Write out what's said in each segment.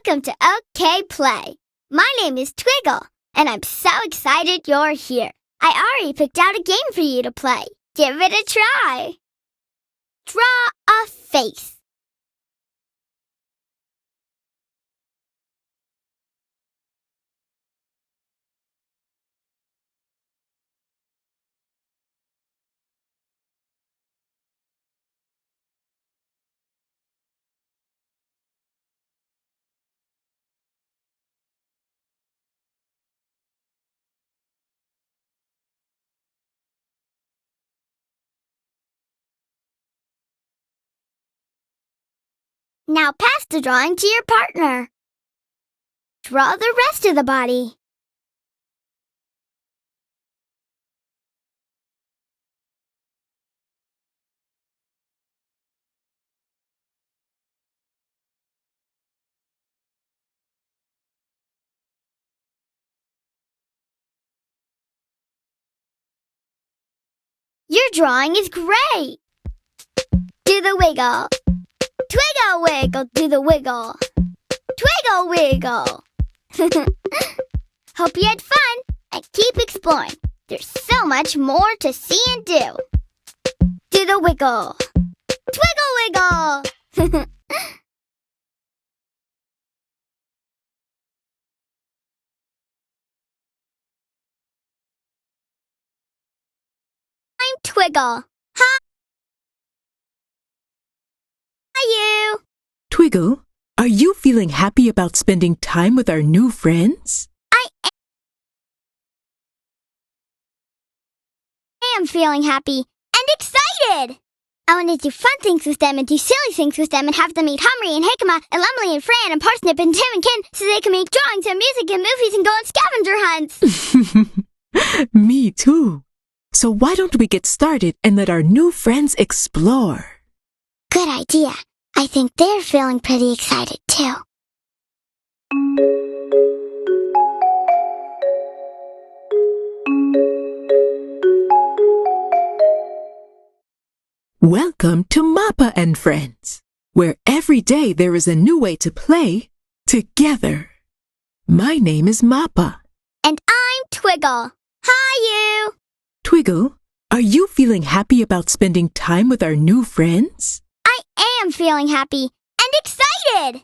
Welcome to OK Play. My name is Twiggle, and I'm so excited you're here. I already picked out a game for you to play. Give it a try. Draw a face. Now pass the drawing to your partner. Draw the rest of the body. Your drawing is great. Do the wiggle. Twiggle wiggle, do the wiggle. Twiggle wiggle. Hope you had fun and keep exploring. There's so much more to see and do. Do the wiggle. Twiggle wiggle. I'm Twiggle. Hi you. Twiggle, are you feeling happy about spending time with our new friends? I am feeling happy and excited. I want to do fun things with them and do silly things with them and have them meet Humry and Hickama and Lumley and Fran and Parsnip and Tim and Ken so they can make drawings and music and movies and go on scavenger hunts. Me too. So why don't we get started and let our new friends explore? Good idea. I think they're feeling pretty excited too. Welcome to Mappa and Friends, where every day there is a new way to play together. My name is Mappa. And I'm Twiggle. Hi you. Twiggle, are you feeling happy about spending time with our new friends? I am feeling happy and excited.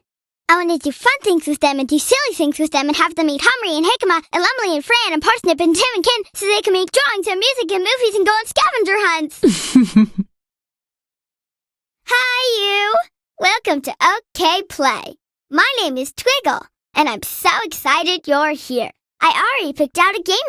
I want to do fun things with them and do silly things with them and have them meet Humry and Hickama and Lumley and Fran and Parsnip and Tim and Ken so they can make drawings and music and movies and go on scavenger hunts. Hi you. Welcome to OK Play. My name is Twiggle, and I'm so excited you're here. I already picked out a game